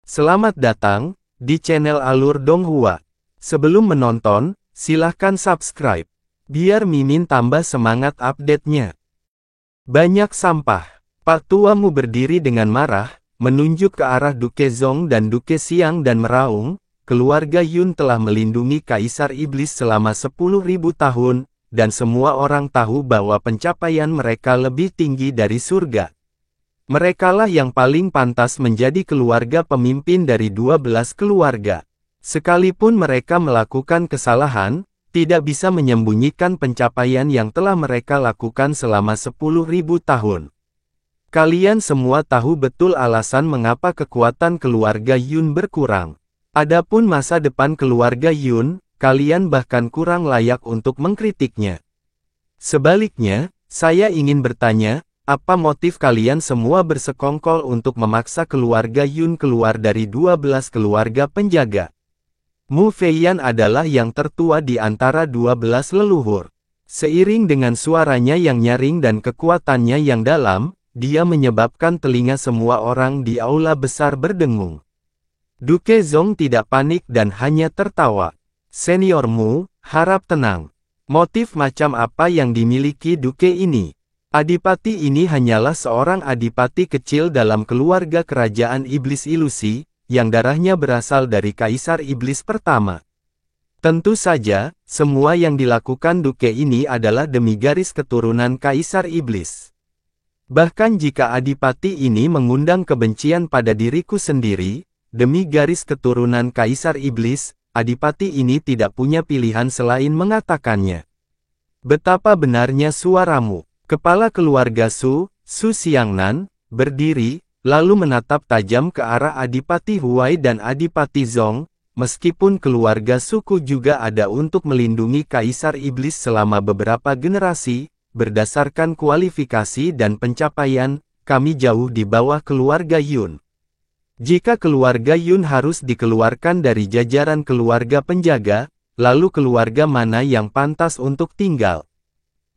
Selamat datang di channel Alur Donghua. Sebelum menonton, silahkan subscribe, biar Mimin tambah semangat update-nya. Banyak sampah. Pak Tuamu berdiri dengan marah, menunjuk ke arah Duke Zong dan Duke Xiang dan meraung, keluarga Yun telah melindungi Kaisar Iblis selama 10.000 tahun, dan semua orang tahu bahwa pencapaian mereka lebih tinggi dari surga. Merekalah yang paling pantas menjadi keluarga pemimpin dari 12 keluarga. Sekalipun mereka melakukan kesalahan, tidak bisa menyembunyikan pencapaian yang telah mereka lakukan selama 10.000 tahun. Kalian semua tahu betul alasan mengapa kekuatan keluarga Yun berkurang. Adapun masa depan keluarga Yun, kalian bahkan kurang layak untuk mengkritiknya. Sebaliknya, saya ingin bertanya, apa motif kalian semua bersekongkol untuk memaksa keluarga Yun keluar dari 12 keluarga penjaga? Mu Feiyan adalah yang tertua di antara 12 leluhur. Seiring dengan suaranya yang nyaring dan kekuatannya yang dalam, dia menyebabkan telinga semua orang di aula besar berdengung. Duke Zong tidak panik dan hanya tertawa. Senior Mu, harap tenang. Motif macam apa yang dimiliki Duke ini? Adipati ini hanyalah seorang adipati kecil dalam keluarga kerajaan iblis ilusi, yang darahnya berasal dari Kaisar Iblis pertama. Tentu saja, semua yang dilakukan Duke ini adalah demi garis keturunan Kaisar Iblis. Bahkan jika adipati ini mengundang kebencian pada diriku sendiri, demi garis keturunan Kaisar Iblis, adipati ini tidak punya pilihan selain mengatakannya. Betapa benarnya suaramu. Kepala keluarga Su Xiangnan, berdiri, lalu menatap tajam ke arah Adipati Huai dan Adipati Zong, meskipun keluarga suku juga ada untuk melindungi Kaisar Iblis selama beberapa generasi, berdasarkan kualifikasi dan pencapaian, kami jauh di bawah keluarga Yun. Jika keluarga Yun harus dikeluarkan dari jajaran keluarga penjaga, lalu keluarga mana yang pantas untuk tinggal?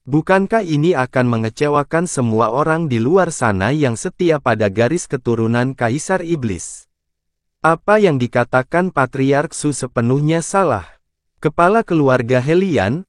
Bukankah ini akan mengecewakan semua orang di luar sana yang setia pada garis keturunan Kaisar Iblis? Apa yang dikatakan Patriark Su sepenuhnya salah. Kepala keluarga Helian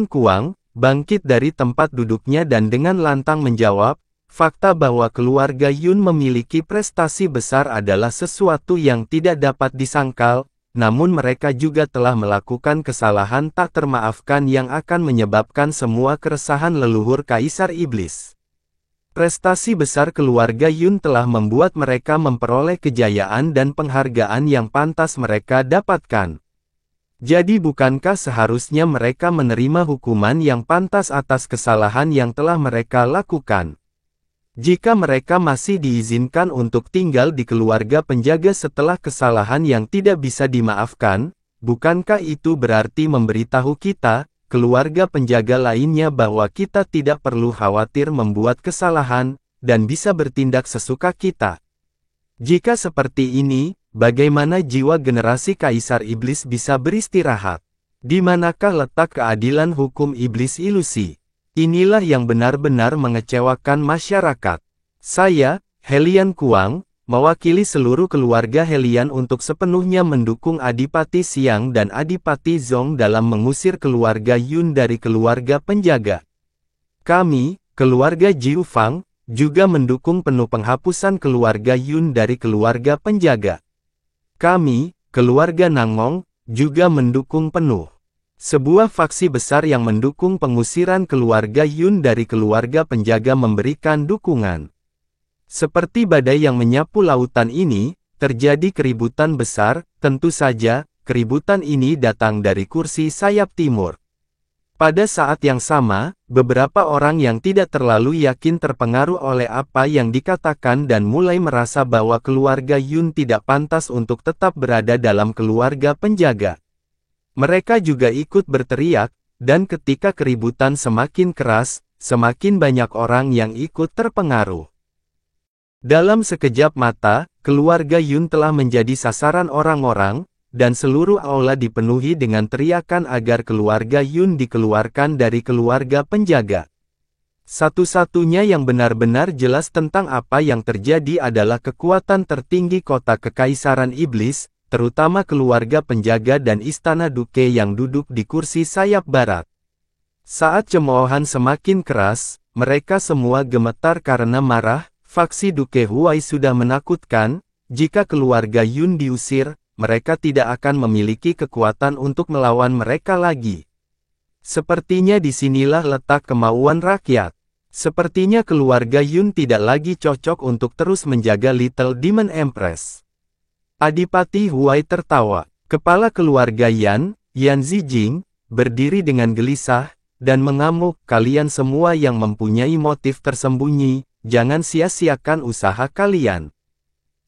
Kuang, bangkit dari tempat duduknya dan dengan lantang menjawab, fakta bahwa keluarga Yun memiliki prestasi besar adalah sesuatu yang tidak dapat disangkal, namun mereka juga telah melakukan kesalahan tak termaafkan yang akan menyebabkan semua keresahan leluhur Kaisar Iblis. Prestasi besar keluarga Yun telah membuat mereka memperoleh kejayaan dan penghargaan yang pantas mereka dapatkan. Jadi bukankah seharusnya mereka menerima hukuman yang pantas atas kesalahan yang telah mereka lakukan? Jika mereka masih diizinkan untuk tinggal di keluarga penjaga setelah kesalahan yang tidak bisa dimaafkan, bukankah itu berarti memberitahu kita, keluarga penjaga lainnya bahwa kita tidak perlu khawatir membuat kesalahan, dan bisa bertindak sesuka kita? Jika seperti ini, bagaimana jiwa generasi Kaisar Iblis bisa beristirahat? Di manakah letak keadilan hukum iblis ilusi? Inilah yang benar-benar mengecewakan masyarakat. Saya, Helian Kuang, mewakili seluruh keluarga Helian untuk sepenuhnya mendukung Adipati Xiang dan Adipati Zong dalam mengusir keluarga Yun dari keluarga penjaga. Kami, keluarga Jiu Fang, juga mendukung penuh penghapusan keluarga Yun dari keluarga penjaga. Kami, keluarga Nangong, juga mendukung penuh. Sebuah faksi besar yang mendukung pengusiran keluarga Yun dari keluarga penjaga memberikan dukungan. Seperti badai yang menyapu lautan ini, terjadi keributan besar, tentu saja, keributan ini datang dari kursi sayap timur. Pada saat yang sama, beberapa orang yang tidak terlalu yakin terpengaruh oleh apa yang dikatakan dan mulai merasa bahwa keluarga Yun tidak pantas untuk tetap berada dalam keluarga penjaga. Mereka juga ikut berteriak, dan ketika keributan semakin keras, semakin banyak orang yang ikut terpengaruh. Dalam sekejap mata, keluarga Yun telah menjadi sasaran orang-orang, dan seluruh aula dipenuhi dengan teriakan agar keluarga Yun dikeluarkan dari keluarga penjaga. Satu-satunya yang benar-benar jelas tentang apa yang terjadi adalah kekuatan tertinggi kota Kekaisaran Iblis, terutama keluarga penjaga dan istana Duke yang duduk di kursi sayap barat. Saat cemoohan semakin keras, mereka semua gemetar karena marah. Faksi Duke Huai sudah menakutkan, jika keluarga Yun diusir, mereka tidak akan memiliki kekuatan untuk melawan mereka lagi. Sepertinya disinilah letak kemauan rakyat. Sepertinya keluarga Yun tidak lagi cocok untuk terus menjaga Little Demon Empress. Adipati Huai tertawa. Kepala keluarga Yan Zijing, berdiri dengan gelisah, dan mengamuk. Kalian semua yang mempunyai motif tersembunyi, jangan sia-siakan usaha kalian.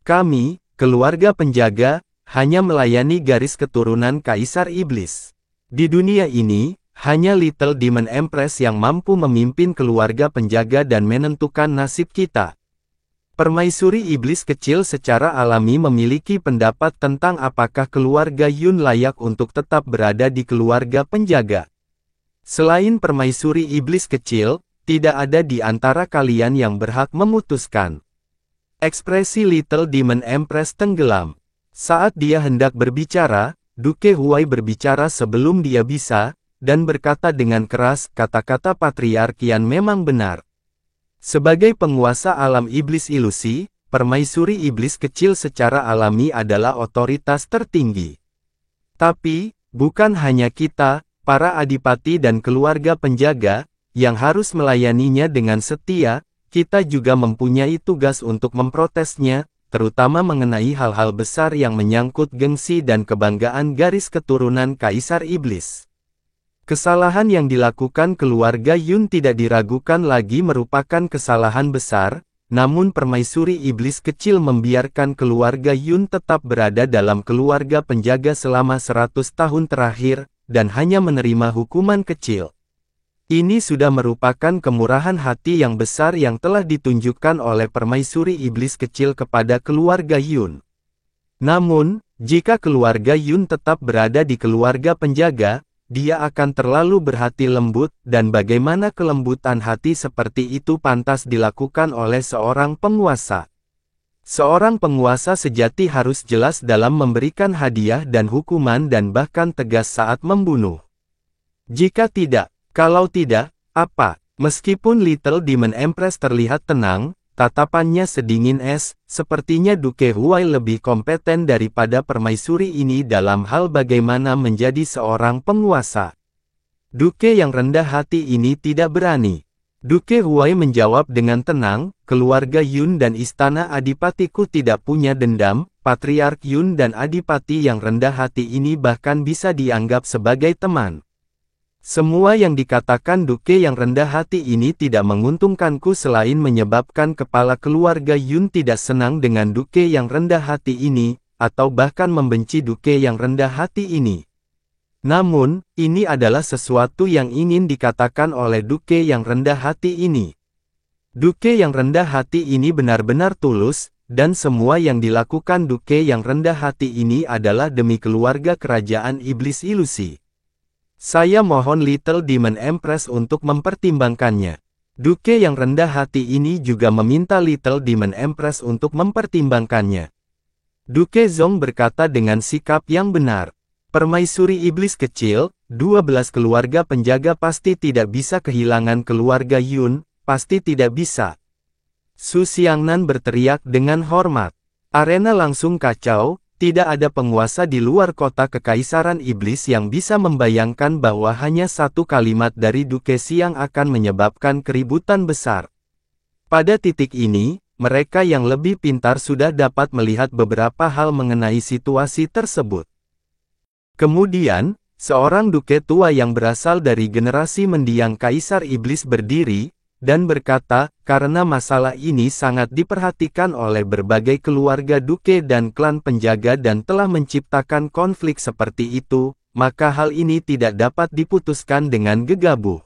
Kami, keluarga penjaga, hanya melayani garis keturunan Kaisar Iblis. Di dunia ini, hanya Little Demon Empress yang mampu memimpin keluarga penjaga dan menentukan nasib kita. Permaisuri Iblis kecil secara alami memiliki pendapat tentang apakah keluarga Yun layak untuk tetap berada di keluarga penjaga. Selain Permaisuri Iblis kecil, tidak ada di antara kalian yang berhak memutuskan. Ekspresi Little Demon Empress tenggelam. Saat dia hendak berbicara, Duke Huai berbicara sebelum dia bisa, dan berkata dengan keras, kata-kata Patriark Yan memang benar. Sebagai penguasa alam iblis ilusi, Permaisuri Iblis kecil secara alami adalah otoritas tertinggi. Tapi, bukan hanya kita, para adipati dan keluarga penjaga, yang harus melayaninya dengan setia, kita juga mempunyai tugas untuk memprotesnya, terutama mengenai hal-hal besar yang menyangkut gengsi dan kebanggaan garis keturunan Kaisar Iblis. Kesalahan yang dilakukan keluarga Yun tidak diragukan lagi merupakan kesalahan besar, namun Permaisuri Iblis kecil membiarkan keluarga Yun tetap berada dalam keluarga penjaga selama 100 tahun terakhir, dan hanya menerima hukuman kecil. Ini sudah merupakan kemurahan hati yang besar yang telah ditunjukkan oleh Permaisuri Iblis kecil kepada keluarga Yun. Namun, jika keluarga Yun tetap berada di keluarga penjaga, dia akan terlalu berhati lembut, dan bagaimana kelembutan hati seperti itu pantas dilakukan oleh seorang penguasa. Seorang penguasa sejati harus jelas dalam memberikan hadiah dan hukuman dan bahkan tegas saat membunuh. Jika tidak, kalau tidak, apa? Meskipun Little Demon Empress terlihat tenang, tatapannya sedingin es, sepertinya Duke Huai lebih kompeten daripada permaisuri ini dalam hal bagaimana menjadi seorang penguasa. Duke yang rendah hati ini tidak berani. Duke Huai menjawab dengan tenang, keluarga Yun dan istana adipatiku tidak punya dendam, Patriark Yun dan adipati yang rendah hati ini bahkan bisa dianggap sebagai teman. Semua yang dikatakan Duke yang rendah hati ini tidak menguntungkanku selain menyebabkan kepala keluarga Yun tidak senang dengan Duke yang rendah hati ini, atau bahkan membenci Duke yang rendah hati ini. Namun, ini adalah sesuatu yang ingin dikatakan oleh Duke yang rendah hati ini. Duke yang rendah hati ini benar-benar tulus, dan semua yang dilakukan Duke yang rendah hati ini adalah demi keluarga kerajaan iblis ilusi. Saya mohon Little Demon Empress untuk mempertimbangkannya. Duke yang rendah hati ini juga meminta Little Demon Empress untuk mempertimbangkannya. Duke Zong berkata dengan sikap yang benar. Permaisuri iblis kecil, 12 keluarga penjaga pasti tidak bisa kehilangan keluarga Yun, pasti tidak bisa. Su Xiangnan berteriak dengan hormat. Arena langsung kacau. Tidak ada penguasa di luar kota kekaisaran iblis yang bisa membayangkan bahwa hanya satu kalimat dari Duke Xiang akan menyebabkan keributan besar. Pada titik ini, mereka yang lebih pintar sudah dapat melihat beberapa hal mengenai situasi tersebut. Kemudian, seorang Duke tua yang berasal dari generasi mendiang Kaisar Iblis berdiri, dan berkata, karena masalah ini sangat diperhatikan oleh berbagai keluarga Duke dan klan penjaga dan telah menciptakan konflik seperti itu, maka hal ini tidak dapat diputuskan dengan gegabah.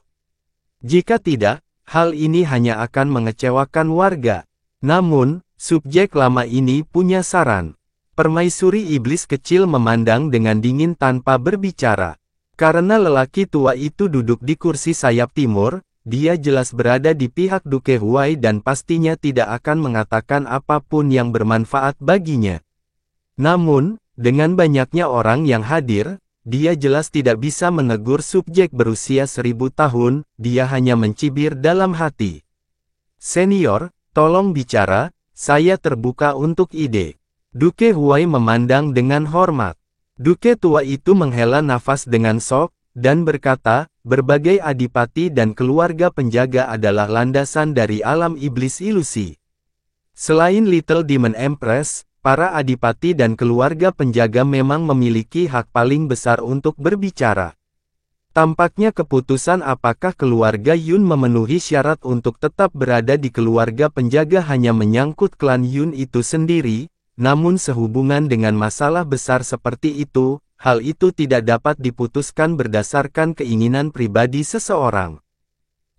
Jika tidak, hal ini hanya akan mengecewakan warga. Namun, subjek lama ini punya saran. Permaisuri iblis kecil memandang dengan dingin tanpa berbicara. Karena lelaki tua itu duduk di kursi sayap timur, dia jelas berada di pihak Duke Huai dan pastinya tidak akan mengatakan apapun yang bermanfaat baginya. Namun, dengan banyaknya orang yang hadir, dia jelas tidak bisa menegur subjek berusia 1000 tahun, dia hanya mencibir dalam hati. Senior, tolong bicara, saya terbuka untuk ide. Duke Huai memandang dengan hormat. Duke tua itu menghela nafas dengan sok, dan berkata, berbagai adipati dan keluarga penjaga adalah landasan dari alam iblis ilusi. Selain Little Demon Empress, para adipati dan keluarga penjaga memang memiliki hak paling besar untuk berbicara. Tampaknya keputusan apakah keluarga Yun memenuhi syarat untuk tetap berada di keluarga penjaga hanya menyangkut klan Yun itu sendiri, namun sehubungan dengan masalah besar seperti itu, hal itu tidak dapat diputuskan berdasarkan keinginan pribadi seseorang.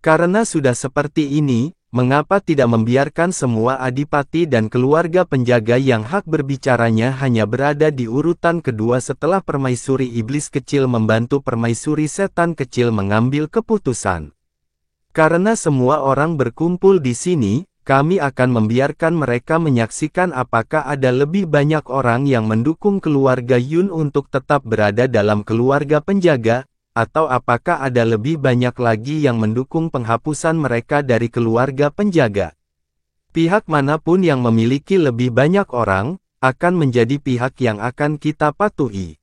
Karena sudah seperti ini, mengapa tidak membiarkan semua adipati dan keluarga penjaga yang hak berbicaranya hanya berada di urutan kedua setelah permaisuri iblis kecil membantu permaisuri setan kecil mengambil keputusan? Karena semua orang berkumpul di sini, kami akan membiarkan mereka menyaksikan apakah ada lebih banyak orang yang mendukung keluarga Yun untuk tetap berada dalam keluarga penjaga, atau apakah ada lebih banyak lagi yang mendukung penghapusan mereka dari keluarga penjaga. Pihak manapun yang memiliki lebih banyak orang, akan menjadi pihak yang akan kita patuhi.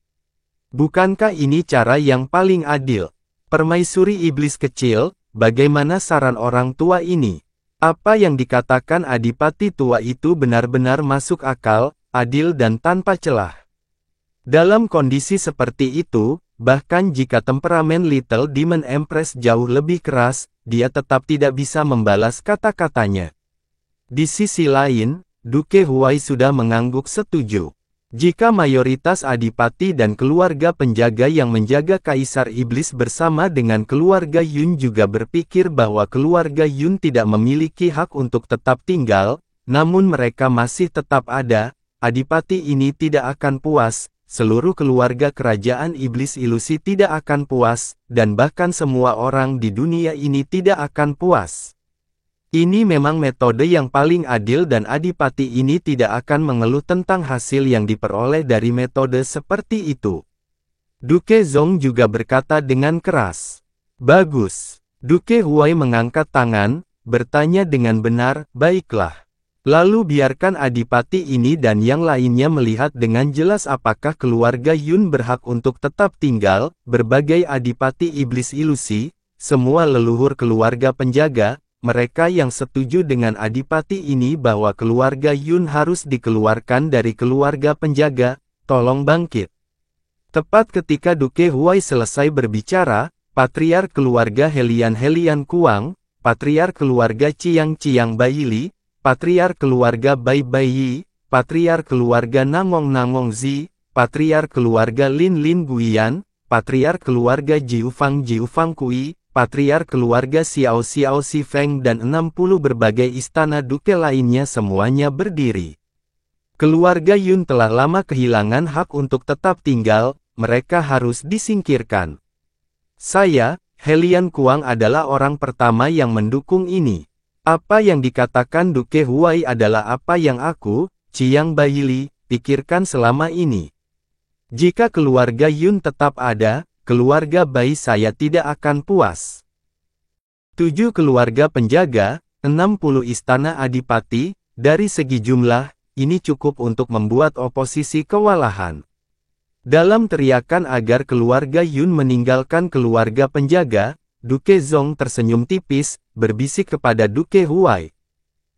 Bukankah ini cara yang paling adil? Permaisuri iblis kecil, bagaimana saran orang tua ini? Apa yang dikatakan adipati tua itu benar-benar masuk akal, adil dan tanpa celah. Dalam kondisi seperti itu, bahkan jika temperamen Little Demon Empress jauh lebih keras, dia tetap tidak bisa membalas kata-katanya. Di sisi lain, Duke Huai sudah mengangguk setuju. Jika mayoritas adipati dan keluarga penjaga yang menjaga Kaisar Iblis bersama dengan keluarga Yun juga berpikir bahwa keluarga Yun tidak memiliki hak untuk tetap tinggal, namun mereka masih tetap ada, adipati ini tidak akan puas, seluruh keluarga kerajaan Iblis ilusi tidak akan puas, dan bahkan semua orang di dunia ini tidak akan puas. Ini memang metode yang paling adil dan adipati ini tidak akan mengeluh tentang hasil yang diperoleh dari metode seperti itu. Duke Zong juga berkata dengan keras. Bagus. Duke Huai mengangkat tangan, bertanya dengan benar, baiklah. Lalu biarkan adipati ini dan yang lainnya melihat dengan jelas apakah keluarga Yun berhak untuk tetap tinggal, berbagai adipati iblis ilusi, semua leluhur keluarga penjaga, mereka yang setuju dengan adipati ini bahwa keluarga Yun harus dikeluarkan dari keluarga penjaga, tolong bangkit. Tepat ketika Duke Huai selesai berbicara, Patriark keluarga Helian Kuang, Patriark keluarga Ciang Baili, Patriark keluarga Bai Yi, Patriark keluarga Nangong Zi, Patriark keluarga Lin Guiyan, Patriark keluarga Jiufang Kui, Patriark keluarga Xiao Si Feng dan 60 berbagai istana duke lainnya semuanya berdiri. Keluarga Yun telah lama kehilangan hak untuk tetap tinggal, mereka harus disingkirkan. Saya, Helian Kuang adalah orang pertama yang mendukung ini. Apa yang dikatakan Duke Huai adalah apa yang aku, Ciang Baili, pikirkan selama ini. Jika keluarga Yun tetap ada, keluarga Bai saya tidak akan puas. 7 keluarga penjaga, 60 istana adipati, dari segi jumlah, ini cukup untuk membuat oposisi kewalahan. Dalam teriakan agar keluarga Yun meninggalkan keluarga penjaga, Duke Zong tersenyum tipis, berbisik kepada Duke Huai.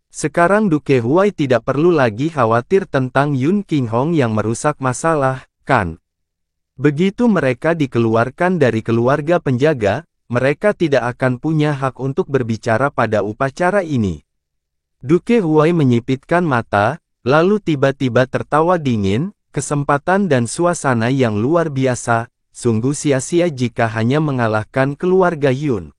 Sekarang Duke Huai tidak perlu lagi khawatir tentang Yun Qinghong yang merusak masalah, kan? Begitu mereka dikeluarkan dari keluarga penjaga, mereka tidak akan punya hak untuk berbicara pada upacara ini. Duke Huai menyipitkan mata, lalu tiba-tiba tertawa dingin, kesempatan dan suasana yang luar biasa, sungguh sia-sia jika hanya mengalahkan keluarga Yun.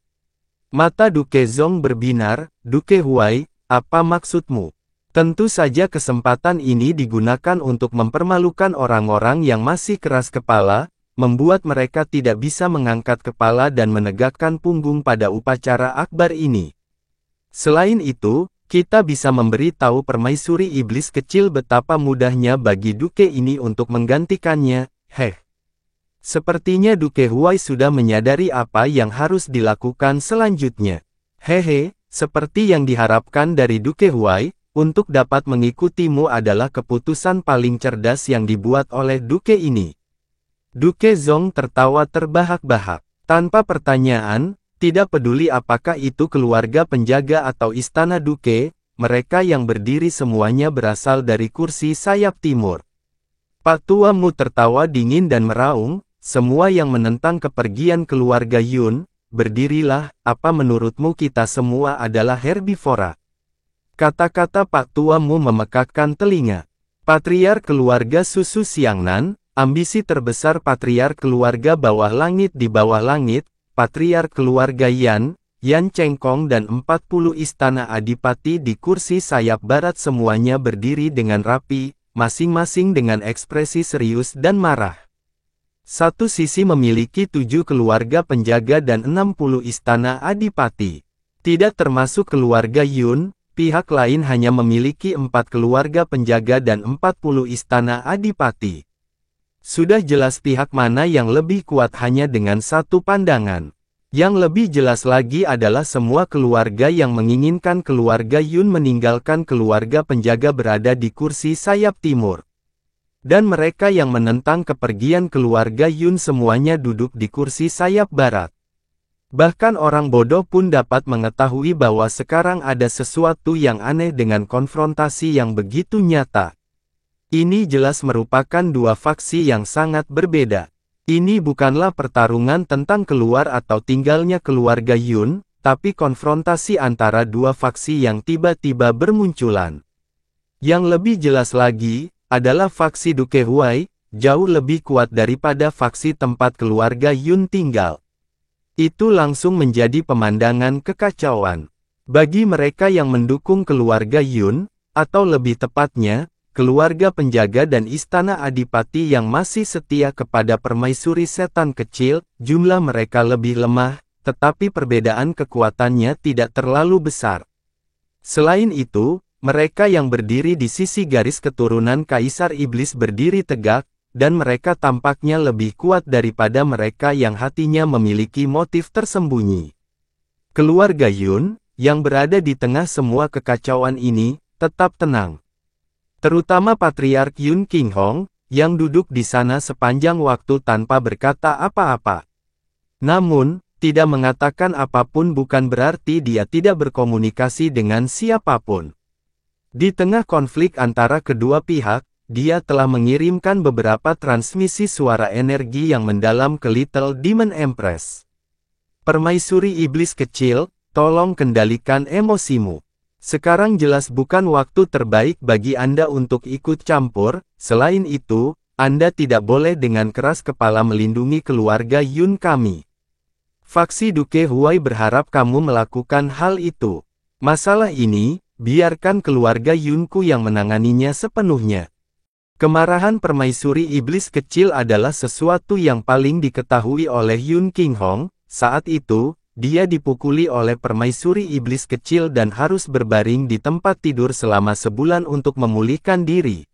Mata Duke Zong berbinar, Duke Huai, apa maksudmu? Tentu saja kesempatan ini digunakan untuk mempermalukan orang-orang yang masih keras kepala, membuat mereka tidak bisa mengangkat kepala dan menegakkan punggung pada upacara akbar ini. Selain itu, kita bisa memberi tahu permaisuri iblis kecil betapa mudahnya bagi Duke ini untuk menggantikannya. Sepertinya Duke Huai sudah menyadari apa yang harus dilakukan selanjutnya. Seperti yang diharapkan dari Duke Huai, untuk dapat mengikutimu adalah keputusan paling cerdas yang dibuat oleh Duke ini. Duke Zong tertawa terbahak-bahak. Tanpa pertanyaan, tidak peduli apakah itu keluarga penjaga atau istana Duke, mereka yang berdiri semuanya berasal dari kursi sayap timur. Pak Tua Mu tertawa dingin dan meraung, semua yang menentang kepergian keluarga Yun, berdirilah, apa menurutmu kita semua adalah herbivora? Kata-kata Pak Tua Mu memekakkan telinga. Patriark keluarga Susu Xiangnan, ambisi terbesar patriark keluarga bawah langit di bawah langit, patriark keluarga Yan Chengkong dan 40 istana adipati di kursi sayap barat semuanya berdiri dengan rapi, masing-masing dengan ekspresi serius dan marah. Satu sisi memiliki 7 keluarga penjaga dan 60 istana adipati. Tidak termasuk keluarga Yun, pihak lain hanya memiliki 4 keluarga penjaga dan 40 istana adipati. Sudah jelas pihak mana yang lebih kuat hanya dengan satu pandangan. Yang lebih jelas lagi adalah semua keluarga yang menginginkan keluarga Yun meninggalkan keluarga penjaga berada di kursi sayap timur. Dan mereka yang menentang kepergian keluarga Yun semuanya duduk di kursi sayap barat. Bahkan orang bodoh pun dapat mengetahui bahwa sekarang ada sesuatu yang aneh dengan konfrontasi yang begitu nyata. Ini jelas merupakan dua faksi yang sangat berbeda. Ini bukanlah pertarungan tentang keluar atau tinggalnya keluarga Yun, tapi konfrontasi antara dua faksi yang tiba-tiba bermunculan. Yang lebih jelas lagi, adalah faksi Duke Huai, jauh lebih kuat daripada faksi tempat keluarga Yun tinggal. Itu langsung menjadi pemandangan kekacauan. Bagi mereka yang mendukung keluarga Yun, atau lebih tepatnya, keluarga penjaga dan istana adipati yang masih setia kepada permaisuri setan kecil, jumlah mereka lebih lemah, tetapi perbedaan kekuatannya tidak terlalu besar. Selain itu, mereka yang berdiri di sisi garis keturunan Kaisar Iblis berdiri tegak, dan mereka tampaknya lebih kuat daripada mereka yang hatinya memiliki motif tersembunyi. Keluarga Yun, yang berada di tengah semua kekacauan ini, tetap tenang. Terutama Patriark Yun Qinghong, yang duduk di sana sepanjang waktu tanpa berkata apa-apa. Namun, tidak mengatakan apapun bukan berarti dia tidak berkomunikasi dengan siapapun. Di tengah konflik antara kedua pihak, dia telah mengirimkan beberapa transmisi suara energi yang mendalam ke Little Demon Empress. Permaisuri iblis kecil, tolong kendalikan emosimu. Sekarang jelas bukan waktu terbaik bagi Anda untuk ikut campur, selain itu, Anda tidak boleh dengan keras kepala melindungi keluarga Yun kami. Faksi Duke Huai berharap kamu melakukan hal itu. Masalah ini, biarkan keluarga Yunku yang menanganinya sepenuhnya. Kemarahan permaisuri iblis kecil adalah sesuatu yang paling diketahui oleh Yun Qinghong. Saat itu, dia dipukuli oleh permaisuri iblis kecil dan harus berbaring di tempat tidur selama sebulan untuk memulihkan diri.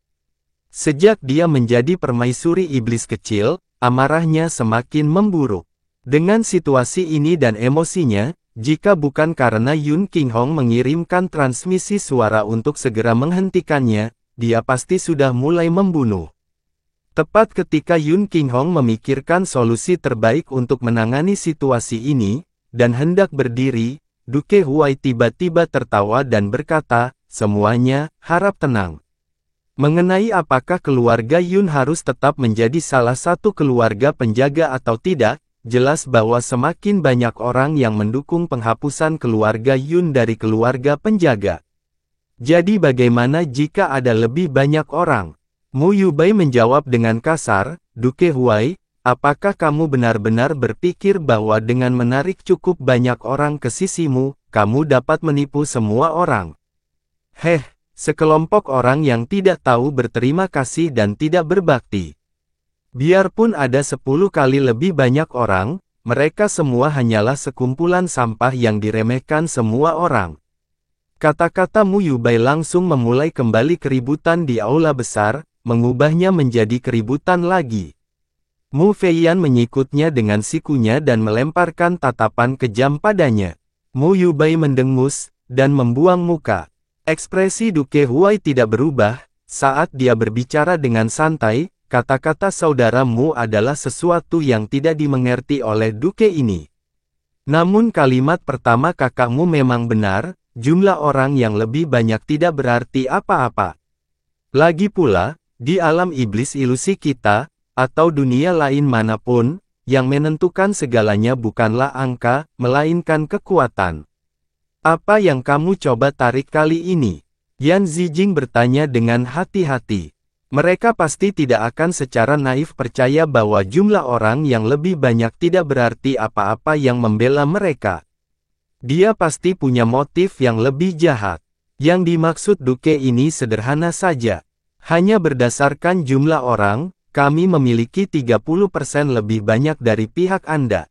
Sejak dia menjadi permaisuri iblis kecil, amarahnya semakin memburuk. Dengan situasi ini dan emosinya, jika bukan karena Yun Qinghong mengirimkan transmisi suara untuk segera menghentikannya, dia pasti sudah mulai membunuh. Tepat ketika Yun Qinghong memikirkan solusi terbaik untuk menangani situasi ini, dan hendak berdiri, Duke Huai tiba-tiba tertawa dan berkata, semuanya, harap tenang. Mengenai apakah keluarga Yun harus tetap menjadi salah satu keluarga penjaga atau tidak, jelas bahwa semakin banyak orang yang mendukung penghapusan keluarga Yun dari keluarga penjaga. Jadi bagaimana jika ada lebih banyak orang? Mu Yubai menjawab dengan kasar, Duke Huai, apakah kamu benar-benar berpikir bahwa dengan menarik cukup banyak orang ke sisimu, kamu dapat menipu semua orang? Sekelompok orang yang tidak tahu berterima kasih dan tidak berbakti. Biarpun ada 10 kali lebih banyak orang, mereka semua hanyalah sekumpulan sampah yang diremehkan semua orang. Kata-kata Mu Yubai langsung memulai kembali keributan di aula besar, mengubahnya menjadi keributan lagi. Mu Feiyan menyikutnya dengan sikunya dan melemparkan tatapan kejam padanya. Mu Yubai mendengus, dan membuang muka. Ekspresi Duke Huai tidak berubah, saat dia berbicara dengan santai. Kata-kata saudaramu adalah sesuatu yang tidak dimengerti oleh Duke ini. Namun kalimat pertama kakakmu memang benar, jumlah orang yang lebih banyak tidak berarti apa-apa. Lagi pula, di alam iblis ilusi kita, atau dunia lain manapun, yang menentukan segalanya bukanlah angka, melainkan kekuatan. Apa yang kamu coba tarik kali ini? Yan Zijing bertanya dengan hati-hati. Mereka pasti tidak akan secara naif percaya bahwa jumlah orang yang lebih banyak tidak berarti apa-apa yang membela mereka. Dia pasti punya motif yang lebih jahat. Yang dimaksud Duke ini sederhana saja. Hanya berdasarkan jumlah orang, kami memiliki 30% lebih banyak dari pihak Anda.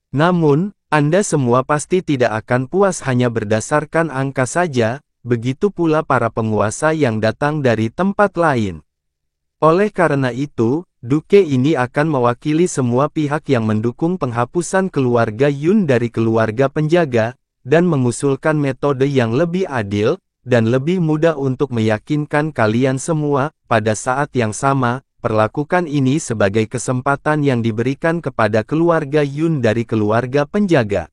Namun, Anda semua pasti tidak akan puas hanya berdasarkan angka saja, begitu pula para penguasa yang datang dari tempat lain. Oleh karena itu, Duke ini akan mewakili semua pihak yang mendukung penghapusan keluarga Yun dari keluarga penjaga, dan mengusulkan metode yang lebih adil, dan lebih mudah untuk meyakinkan kalian semua. Pada saat yang sama, perlakukan ini sebagai kesempatan yang diberikan kepada keluarga Yun dari keluarga penjaga.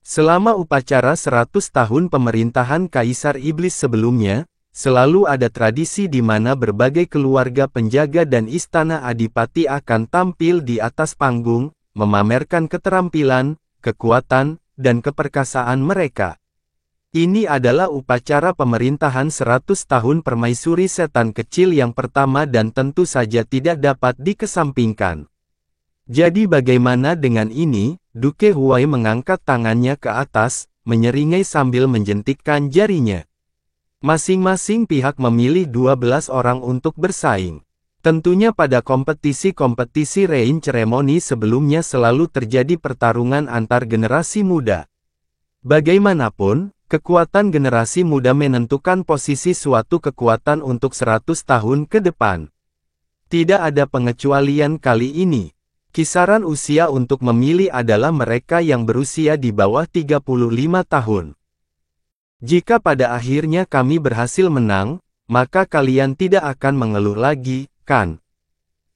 Selama upacara 100 tahun pemerintahan Kaisar Iblis sebelumnya, selalu ada tradisi di mana berbagai keluarga penjaga dan istana adipati akan tampil di atas panggung, memamerkan keterampilan, kekuatan, dan keperkasaan mereka. Ini adalah upacara pemerintahan 100 tahun permaisuri setan kecil yang pertama dan tentu saja tidak dapat dikesampingkan. Jadi bagaimana dengan ini? Duke Huai mengangkat tangannya ke atas, menyeringai sambil menjentikkan jarinya. Masing-masing pihak memilih 12 orang untuk bersaing. Tentunya pada kompetisi-kompetisi Reign Ceremony sebelumnya selalu terjadi pertarungan antar generasi muda. Bagaimanapun, kekuatan generasi muda menentukan posisi suatu kekuatan untuk 100 tahun ke depan. Tidak ada pengecualian kali ini. Kisaran usia untuk memilih adalah mereka yang berusia di bawah 35 tahun. Jika pada akhirnya kami berhasil menang, maka kalian tidak akan mengeluh lagi, kan?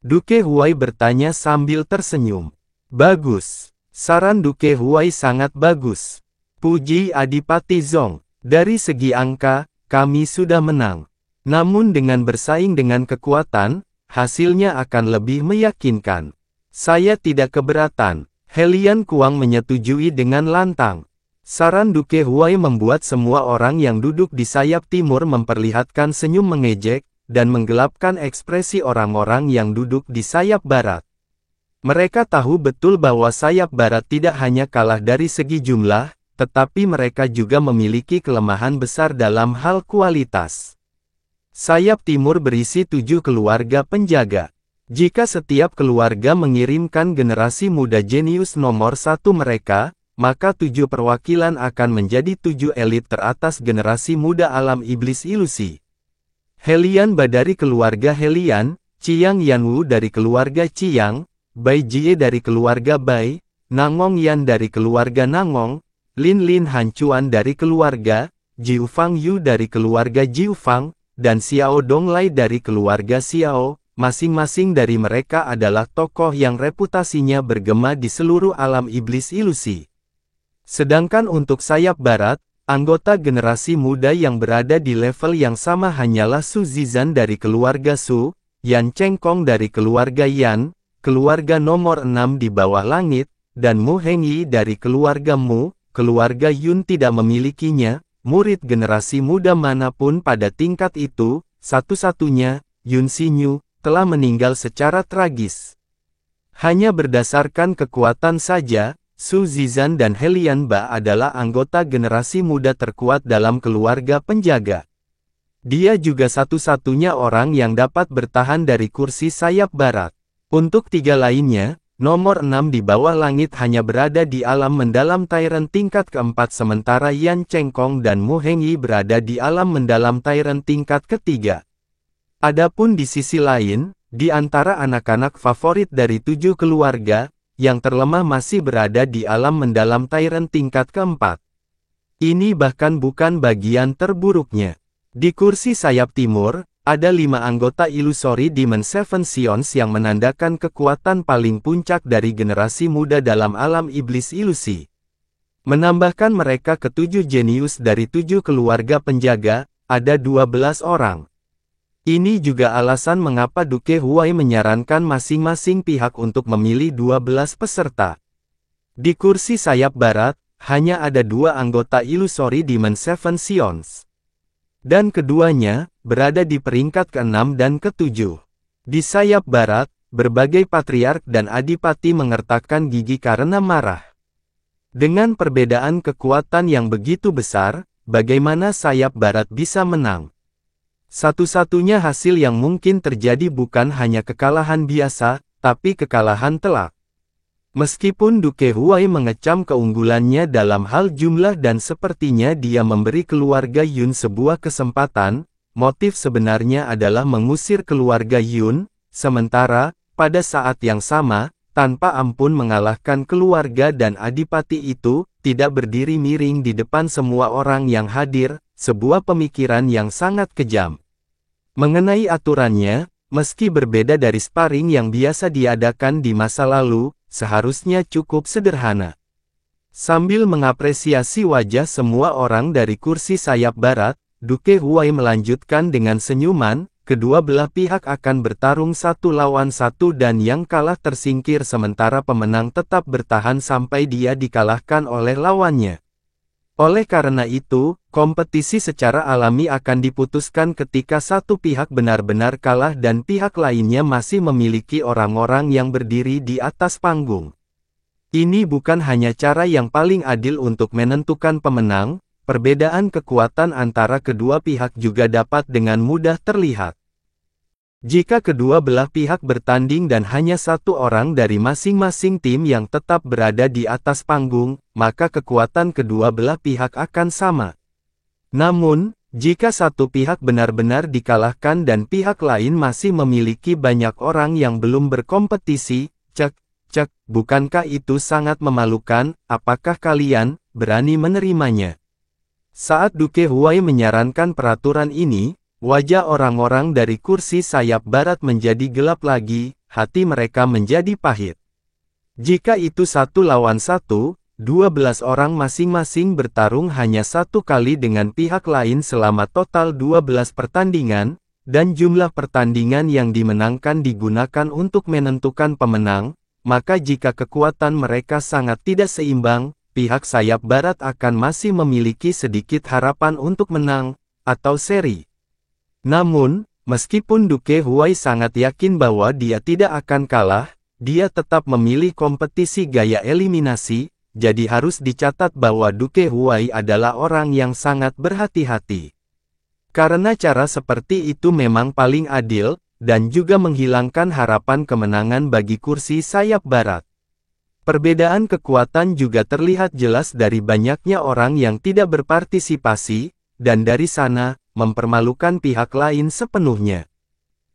Duke Huai bertanya sambil tersenyum. Bagus. Saran Duke Huai sangat bagus. Puji Adipati Zong. Dari segi angka, kami sudah menang. Namun dengan bersaing dengan kekuatan, hasilnya akan lebih meyakinkan. Saya tidak keberatan. Helian Kuang menyetujui dengan lantang. Saran Duke Huai membuat semua orang yang duduk di sayap timur memperlihatkan senyum mengejek, dan menggelapkan ekspresi orang-orang yang duduk di sayap barat. Mereka tahu betul bahwa sayap barat tidak hanya kalah dari segi jumlah, tetapi mereka juga memiliki kelemahan besar dalam hal kualitas. Sayap timur berisi 7 keluarga penjaga. Jika setiap keluarga mengirimkan generasi muda jenius nomor 1 mereka, maka 7 perwakilan akan menjadi 7 elit teratas generasi muda alam iblis ilusi. Helian Ba dari keluarga Helian, Chiang Yanwu dari keluarga Chiang, Bai Jie dari keluarga Bai, Nangong Yan dari keluarga Nangong, Lin Lin Han Chuan dari keluarga, Jiu Fang Yu dari keluarga Jiu Fang, dan Xiao Donglai dari keluarga Xiao. Masing-masing dari mereka adalah tokoh yang reputasinya bergema di seluruh alam iblis ilusi. Sedangkan untuk sayap barat, anggota generasi muda yang berada di level yang sama hanyalah Su Zizan dari keluarga Su, Yan Chengkong dari keluarga Yan, keluarga nomor 6 di bawah langit, dan Mu Hengyi dari keluarga Mu. Keluarga Yun tidak memilikinya. Murid generasi muda manapun pada tingkat itu, satu-satunya, Yun Xinyu, telah meninggal secara tragis. Hanya berdasarkan kekuatan saja, Su Zizan dan Helian Ba adalah anggota generasi muda terkuat dalam keluarga penjaga. Dia juga satu-satunya orang yang dapat bertahan dari kursi sayap barat. Untuk 3 lainnya, nomor 6 di bawah langit hanya berada di alam mendalam Tyrant tingkat keempat sementara Yan Chengkong dan Mu Hengyi berada di alam mendalam Tyrant tingkat ketiga. Adapun di sisi lain, di antara anak-anak favorit dari 7 keluarga, yang terlemah masih berada di alam mendalam Tyrant tingkat keempat. Ini bahkan bukan bagian terburuknya. Di kursi sayap timur, ada 5 anggota Illusory Demon Seven Sions yang menandakan kekuatan paling puncak dari generasi muda dalam alam iblis ilusi. Menambahkan mereka ke 7 jenius dari 7 keluarga penjaga, ada 12 orang. Ini juga alasan mengapa Duke Huai menyarankan masing-masing pihak untuk memilih 12 peserta. Di kursi sayap barat, hanya ada 2 anggota Illusory Demon Seven Sions. Dan keduanya, berada di peringkat ke-6 dan ke-7. Di sayap barat, berbagai patriark dan adipati mengertakkan gigi karena marah. Dengan perbedaan kekuatan yang begitu besar, bagaimana sayap barat bisa menang? Satu-satunya hasil yang mungkin terjadi bukan hanya kekalahan biasa, tapi kekalahan telak. Meskipun Duke Huai mengecam keunggulannya dalam hal jumlah dan sepertinya dia memberi keluarga Yun sebuah kesempatan, motif sebenarnya adalah mengusir keluarga Yun, sementara, pada saat yang sama, tanpa ampun mengalahkan keluarga dan adipati itu, tidak berdiri miring di depan semua orang yang hadir, sebuah pemikiran yang sangat kejam. Mengenai aturannya, meski berbeda dari sparring yang biasa diadakan di masa lalu, seharusnya cukup sederhana. Sambil mengapresiasi wajah semua orang dari kursi sayap barat, Duke Huai melanjutkan dengan senyuman, kedua belah pihak akan bertarung 1 lawan 1 dan yang kalah tersingkir sementara pemenang tetap bertahan sampai dia dikalahkan oleh lawannya. Oleh karena itu, kompetisi secara alami akan diputuskan ketika satu pihak benar-benar kalah dan pihak lainnya masih memiliki orang-orang yang berdiri di atas panggung. Ini bukan hanya cara yang paling adil untuk menentukan pemenang, perbedaan kekuatan antara kedua pihak juga dapat dengan mudah terlihat. Jika kedua belah pihak bertanding dan hanya satu orang dari masing-masing tim yang tetap berada di atas panggung, maka kekuatan kedua belah pihak akan sama. Namun, jika satu pihak benar-benar dikalahkan dan pihak lain masih memiliki banyak orang yang belum berkompetisi, bukankah itu sangat memalukan? Apakah kalian berani menerimanya? Saat Duke Huai menyarankan peraturan ini, wajah orang-orang dari kursi sayap barat menjadi gelap lagi, hati mereka menjadi pahit. Jika itu 1 lawan 1, 12 orang masing-masing bertarung hanya 1 kali dengan pihak lain selama total 12 pertandingan, dan jumlah pertandingan yang dimenangkan digunakan untuk menentukan pemenang, maka jika kekuatan mereka sangat tidak seimbang, pihak sayap barat akan masih memiliki sedikit harapan untuk menang, atau seri. Namun, meskipun Duke Huai sangat yakin bahwa dia tidak akan kalah, dia tetap memilih kompetisi gaya eliminasi, jadi harus dicatat bahwa Duke Huai adalah orang yang sangat berhati-hati. Karena cara seperti itu memang paling adil, dan juga menghilangkan harapan kemenangan bagi kursi sayap barat. Perbedaan kekuatan juga terlihat jelas dari banyaknya orang yang tidak berpartisipasi, dan dari sana, mempermalukan pihak lain sepenuhnya.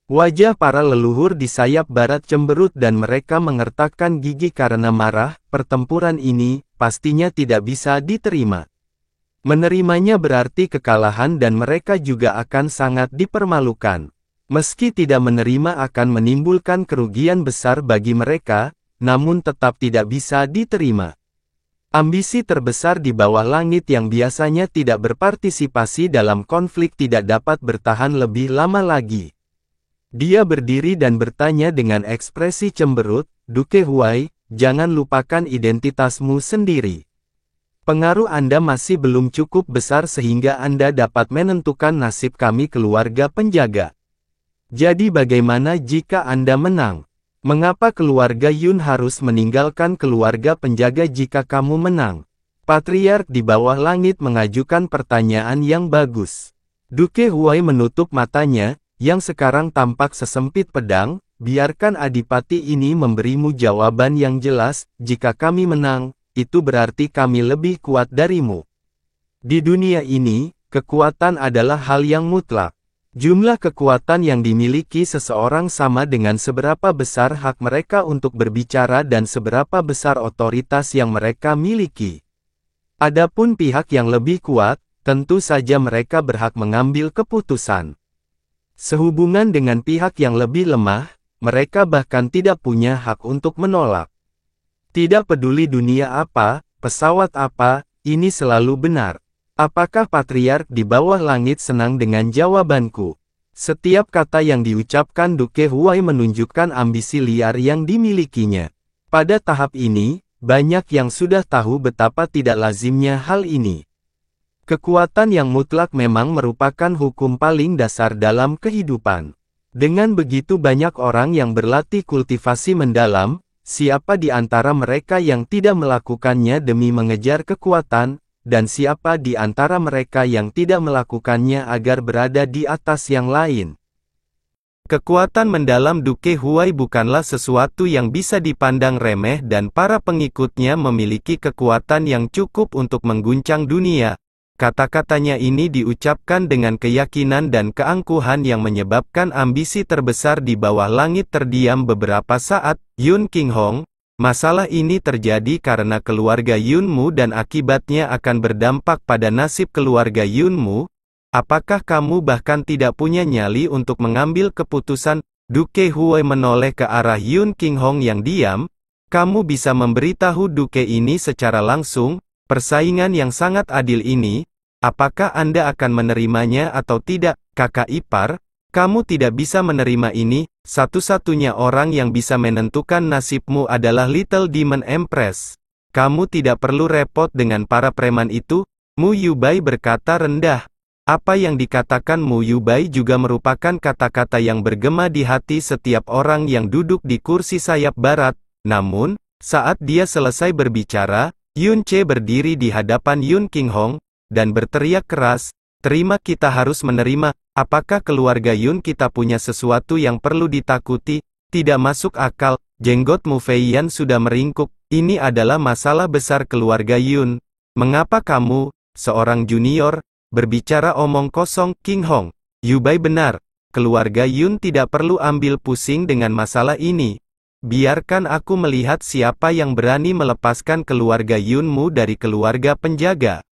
Wajah para leluhur di sayap barat cemberut dan mereka mengertakkan gigi karena marah, pertempuran ini, pastinya tidak bisa diterima. Menerimanya berarti kekalahan dan mereka juga akan sangat dipermalukan. Meski tidak menerima akan menimbulkan kerugian besar bagi mereka, namun tetap tidak bisa diterima. Ambisi terbesar di bawah langit yang biasanya tidak berpartisipasi dalam konflik tidak dapat bertahan lebih lama lagi. Dia berdiri dan bertanya dengan ekspresi cemberut, Duke Huai, jangan lupakan identitasmu sendiri. Pengaruh Anda masih belum cukup besar sehingga Anda dapat menentukan nasib kami keluarga penjaga. Jadi bagaimana jika Anda menang? Mengapa keluarga Yun harus meninggalkan keluarga penjaga jika kamu menang? Patriark di bawah langit mengajukan pertanyaan yang bagus. Duke Huai menutup matanya, yang sekarang tampak sesempit pedang, biarkan adipati ini memberimu jawaban yang jelas. Jika kami menang, itu berarti kami lebih kuat darimu. Di dunia ini, kekuatan adalah hal yang mutlak. Jumlah kekuatan yang dimiliki seseorang sama dengan seberapa besar hak mereka untuk berbicara dan seberapa besar otoritas yang mereka miliki. Adapun pihak yang lebih kuat, tentu saja mereka berhak mengambil keputusan. Sehubungan dengan pihak yang lebih lemah, mereka bahkan tidak punya hak untuk menolak. Tidak peduli dunia apa, pesawat apa, ini selalu benar. Apakah patriark di bawah langit senang dengan jawabanku? Setiap kata yang diucapkan Duke Huai menunjukkan ambisi liar yang dimilikinya. Pada tahap ini, banyak yang sudah tahu betapa tidak lazimnya hal ini. Kekuatan yang mutlak memang merupakan hukum paling dasar dalam kehidupan. Dengan begitu banyak orang yang berlatih kultivasi mendalam, siapa di antara mereka yang tidak melakukannya demi mengejar kekuatan, dan siapa di antara mereka yang tidak melakukannya agar berada di atas yang lain. Kekuatan mendalam Duke Huai bukanlah sesuatu yang bisa dipandang remeh dan para pengikutnya memiliki kekuatan yang cukup untuk mengguncang dunia. Kata-katanya ini diucapkan dengan keyakinan dan keangkuhan yang menyebabkan ambisi terbesar di bawah langit terdiam beberapa saat. Yun Qinghong, masalah ini terjadi karena keluarga Yunmu dan akibatnya akan berdampak pada nasib keluarga Yunmu. Apakah kamu bahkan tidak punya nyali untuk mengambil keputusan? Duke Huai menoleh ke arah Yun Qinghong yang diam. Kamu bisa memberitahu Duke ini secara langsung, persaingan yang sangat adil ini, apakah Anda akan menerimanya atau tidak? Kakak ipar, kamu tidak bisa menerima ini. Satu-satunya orang yang bisa menentukan nasibmu adalah Little Demon Empress. Kamu tidak perlu repot dengan para preman itu, Mu Yubai berkata rendah. Apa yang dikatakan Mu Yubai juga merupakan kata-kata yang bergema di hati setiap orang yang duduk di kursi sayap barat. Namun, saat dia selesai berbicara, Yun Che berdiri di hadapan Yun Qinghong, dan berteriak keras, terima, kita harus menerima. Apakah keluarga Yun kita punya sesuatu yang perlu ditakuti? Tidak masuk akal. Jenggot Mu Feiyan sudah meringkuk. Ini adalah masalah besar keluarga Yun. Mengapa kamu, seorang junior, berbicara omong kosong? Qinghong, Yubai benar. Keluarga Yun tidak perlu ambil pusing dengan masalah ini. Biarkan aku melihat siapa yang berani melepaskan keluarga Yunmu dari keluarga penjaga.